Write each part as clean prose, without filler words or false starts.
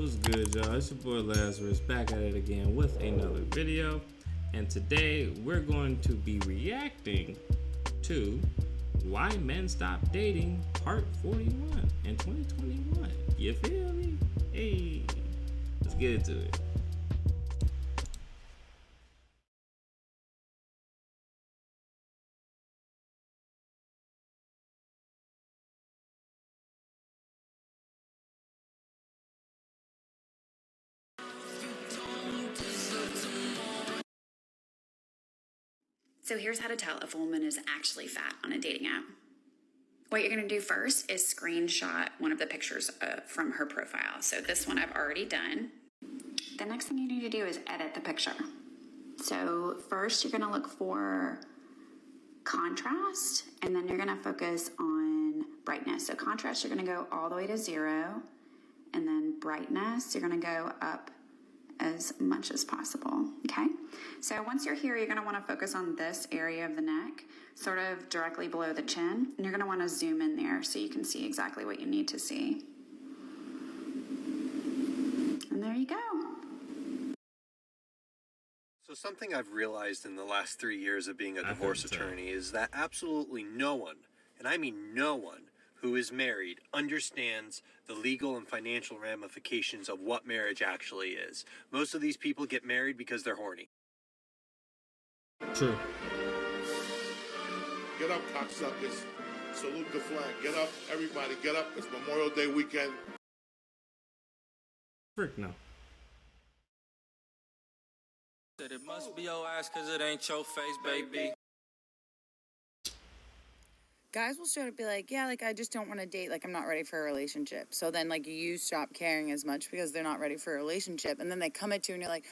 What's good, y'all? It's your boy Lazarus back at it again with another video. And today we're going to be reacting to Why Men Stop Dating Part 41 in 2021. You feel me? Hey, let's get into it. So here's how to tell if a woman is actually fat on a dating app. What you're going to do first is screenshot one of the pictures from her profile. So this one I've already done. The next thing you need to do is edit the picture. So first you're going to look for contrast, and then you're going to focus on brightness. So contrast, you're going to go all the way to 0, and then brightness, you're going to go up as much as possible, okay? So once you're here, you're gonna wanna focus on this area of the neck, sort of directly below the chin, and you're gonna wanna zoom in there so you can see exactly what you need to see. And there you go. So something I've realized in the last 3 years of being a divorce attorney is that absolutely no one, and I mean no one, who is married understands the legal and financial ramifications of what marriage actually is. Most of these people get married because they're horny. True. Get up, cocksuckers. Salute the flag. Get up, everybody. Get up. It's Memorial Day weekend. Frick no. Said it must be your ass cause it ain't your face, baby. Guys will straight up be like, yeah, like, I just don't want to date. Like, I'm not ready for a relationship. So then, like, you stop caring as much because they're not ready for a relationship. And then they come at you and you're like,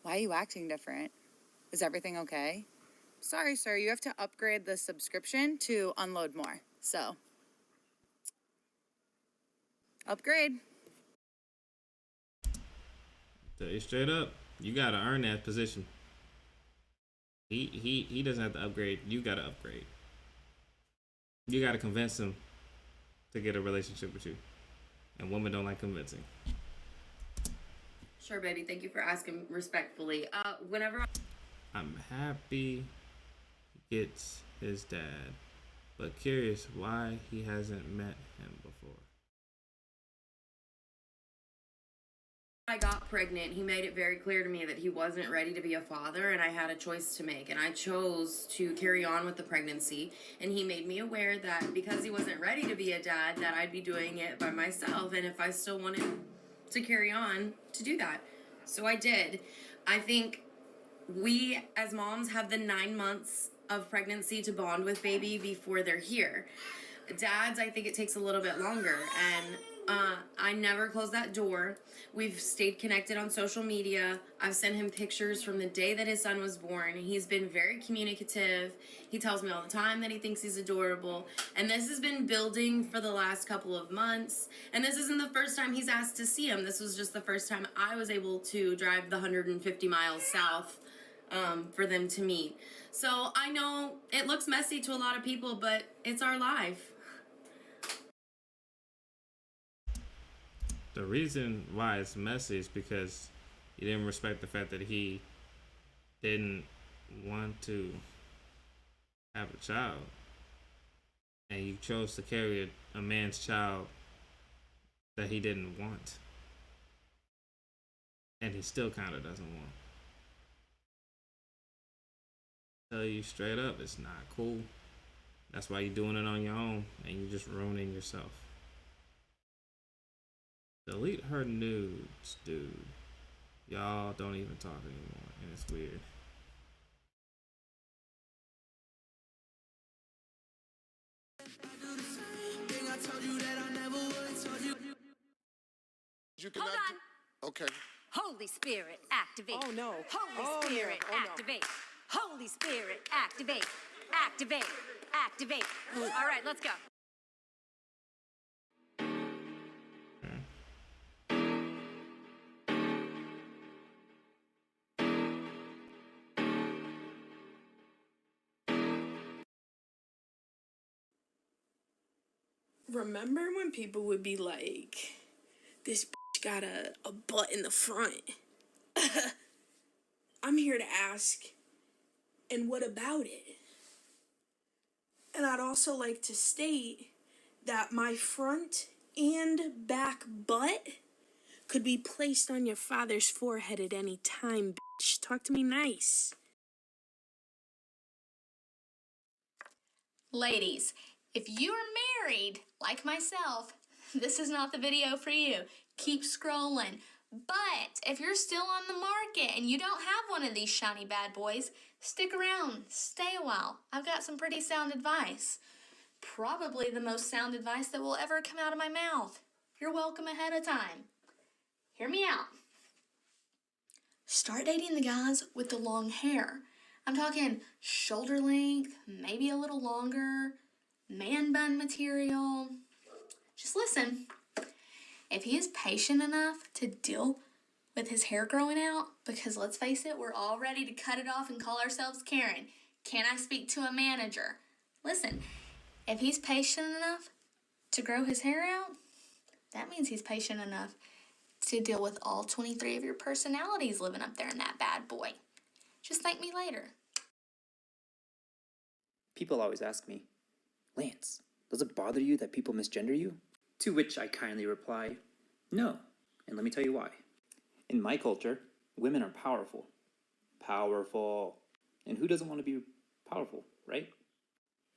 why are you acting different? Is everything okay? Sorry, sir. You have to upgrade the subscription to unload more. So, upgrade. Tell you straight up, you gotta earn that position. He doesn't have to upgrade. You gotta upgrade. You gotta convince him to get a relationship with you. And women don't like convincing. Sure, baby. Thank you for asking respectfully. I'm happy he gets his dad, but curious why he hasn't met him before. I got pregnant, he made it very clear to me that he wasn't ready to be a father, and I had a choice to make, and I chose to carry on with the pregnancy. And he made me aware that because he wasn't ready to be a dad, that I'd be doing it by myself, and if I still wanted to carry on, to do that. So I did. I think we as moms have the 9 months of pregnancy to bond with baby before they're here. Dads, I think it takes a little bit longer, and I never closed that door. We've stayed connected on social media. I've sent him pictures from the day that his son was born. He's been very communicative. He tells me all the time that he thinks he's adorable. And this has been building for the last couple of months. And this isn't the first time he's asked to see him. This was just the first time I was able to drive the 150 miles south for them to meet. So I know it looks messy to a lot of people, but it's our life. The reason why it's messy is because you didn't respect the fact that he didn't want to have a child. And you chose to carry a man's child that he didn't want. And he still kind of doesn't want. Tell you straight up, it's not cool. That's why you're doing it on your own and you're just ruining yourself. Delete her nudes, dude. Y'all don't even talk anymore, and it's weird. Hold on. Okay. Holy Spirit, activate. Oh, no. Holy Spirit, activate. Holy Spirit, activate. Activate. Activate. All right, let's go. Remember when people would be like, this bitch got a butt in the front. I'm here to ask, and what about it? And I'd also like to state that my front and back butt could be placed on your father's forehead at any time, bitch. Talk to me nice. Ladies, if you are married, like myself, this is not the video for you. Keep scrolling. But if you're still on the market and you don't have one of these shiny bad boys, stick around, stay a while. I've got some pretty sound advice. Probably the most sound advice that will ever come out of my mouth. You're welcome ahead of time. Hear me out. Start dating the guys with the long hair. I'm talking shoulder length, maybe a little longer, man bun material. Just listen. If he is patient enough to deal with his hair growing out, because let's face it, we're all ready to cut it off and call ourselves Karen. Can I speak to a manager? Listen, if he's patient enough to grow his hair out, that means he's patient enough to deal with all 23 of your personalities living up there in that bad boy. Just thank me later. People always ask me, Lance, does it bother you that people misgender you? To which I kindly reply, no, and let me tell you why. In my culture, women are powerful. Powerful. And who doesn't want to be powerful, right?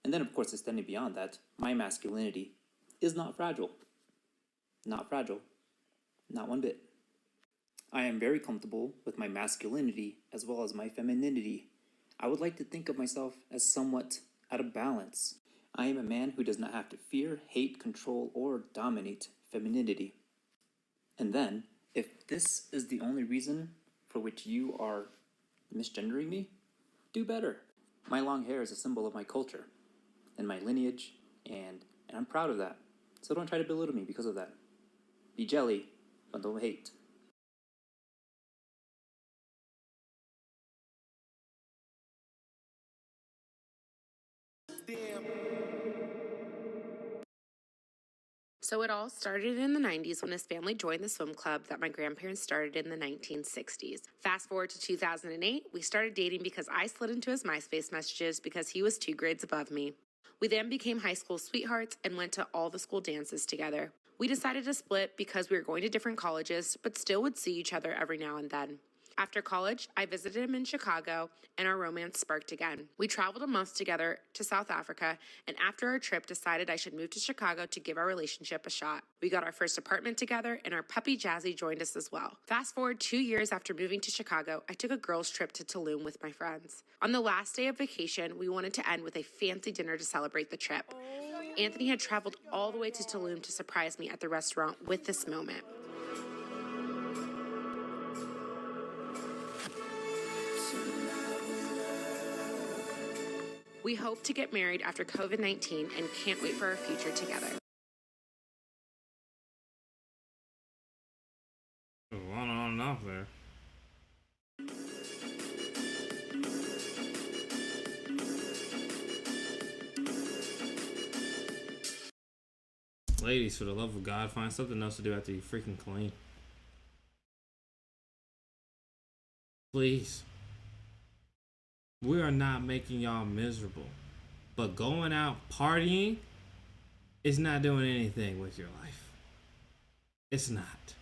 And then, of course, extending beyond that, my masculinity is not fragile. Not fragile. Not one bit. I am very comfortable with my masculinity as well as my femininity. I would like to think of myself as somewhat out of balance. I am a man who does not have to fear, hate, control, or dominate femininity. And then, if this is the only reason for which you are misgendering me, do better. My long hair is a symbol of my culture and my lineage, and I'm proud of that. So don't try to belittle me because of that. Be jelly, but don't hate. So it all started in the 90s when his family joined the swim club that my grandparents started in the 1960s. Fast forward to 2008, we started dating because I slid into his MySpace messages because he was 2 grades above me. We then became high school sweethearts and went to all the school dances together. We decided to split because we were going to different colleges, but still would see each other every now and then. After college, I visited him in Chicago, and our romance sparked again. We traveled a month together to South Africa, and after our trip, decided I should move to Chicago to give our relationship a shot. We got our first apartment together, and our puppy Jazzy joined us as well. Fast forward 2 years after moving to Chicago, I took a girls' trip to Tulum with my friends. On the last day of vacation, we wanted to end with a fancy dinner to celebrate the trip. Anthony had traveled all the way to Tulum to surprise me at the restaurant with this moment. We hope to get married after COVID-19 and can't wait for our future together. A lot on and off there. Ladies, for the love of God, find something else to do after you freaking clean. Please. We are not making y'all miserable. But going out partying is not doing anything with your life. It's not.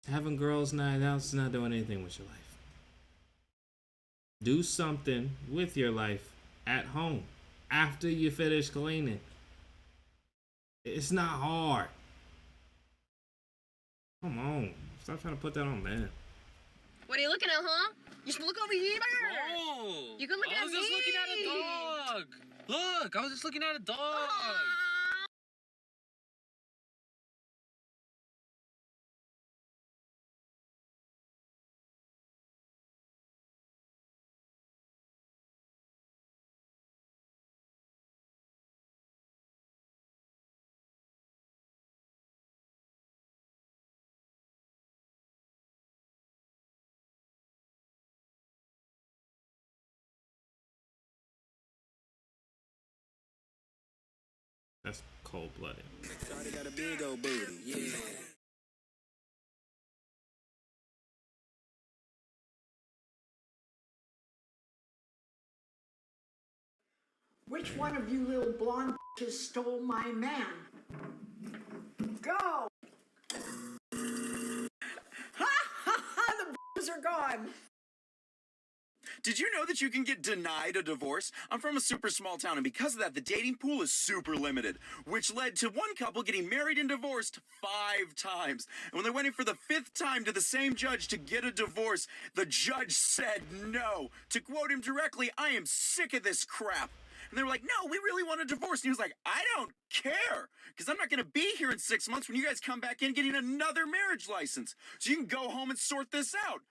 Having girls' night out is not doing anything with your life. Do something with your life at home after you finish cleaning. It's not hard. Come on. Stop trying to put that on man. What are you looking at, huh? You should look over here. Oh, You can look at me. I was just looking at a dog. Look, I was just looking at a dog. That's cold-blooded. Shawty got a big old booty, yeah. which one of you little blonde bitches stole my man? Go! Ha ha ha! The bitches are gone. Did you know that you can get denied a divorce? I'm from a super small town, and because of that, the dating pool is super limited, which led to one couple getting married and divorced 5 times. And when they went in for the 5th time to the same judge to get a divorce, the judge said no. To quote him directly, "I am sick of this crap." And they were like, "No, we really want a divorce." And he was like, "I don't care, because I'm not going to be here in 6 months when you guys come back in getting another marriage license. So you can go home and sort this out."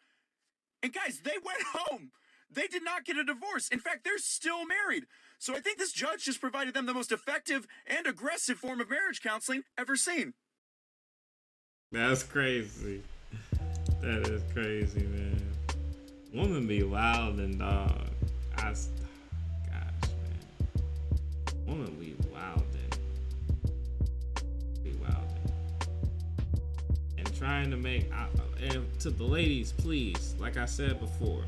And guys, they went home. They did not get a divorce. In fact, they're still married. So I think this judge just provided them the most effective and aggressive form of marriage counseling ever seen. That's crazy. That is crazy, man. Women be wild and dog. Gosh, man. Women be wild and trying to make. And to the ladies, please, like I said before,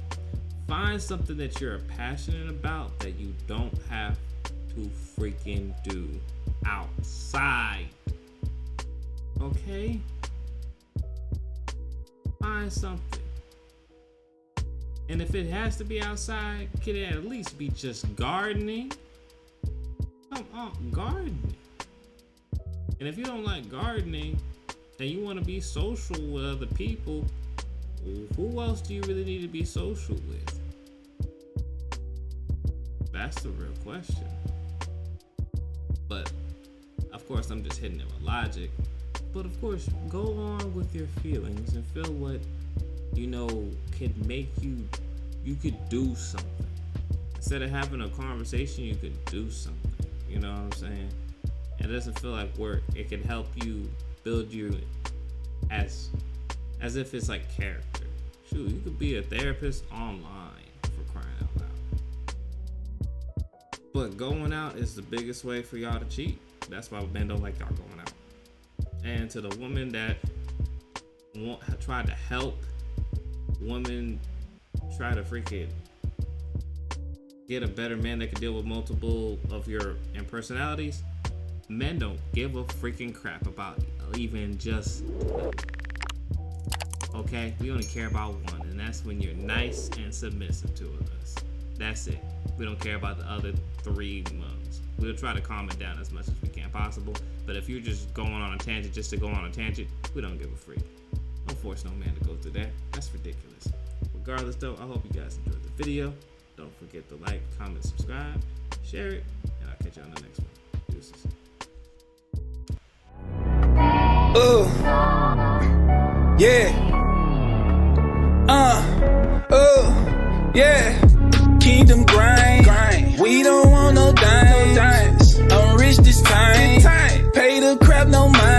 find something that you're passionate about that you don't have to freaking do outside. Okay? Find something. And if it has to be outside, could it at least be just gardening? Come on, gardening. And if you don't like gardening and you want to be social with other people, who else do you really need to be social with? That's the real question. But of course, I'm just hitting it with logic. But of course, go on with your feelings and feel what you know can make you could do something. Instead of having a conversation, you could do something. You know what I'm saying? It doesn't feel like work. It can help you build you as if it's like character. Shoot, you could be a therapist online, for crying out loud. But going out is the biggest way for y'all to cheat. That's why men don't like y'all going out. And to the women that try to help women try to freaking get a better man that can deal with multiple of your impersonalities, men don't give a freaking crap about even just. Okay, we only care about one, and that's when you're nice and submissive to us. That's it. We don't care about the other 3 months. We'll try to calm it down as much as we can possible. But if you're just going on a tangent just to go on a tangent, we don't give a freak. Don't force no man to go through that. That's ridiculous. Regardless, though, I hope you guys enjoyed the video. Don't forget to like, comment, subscribe, share it, and I'll catch you on the next one. Deuces. Yeah. Yeah. Kingdom grind. We don't want no dimes. I'm rich this time. Pay the crap no mind.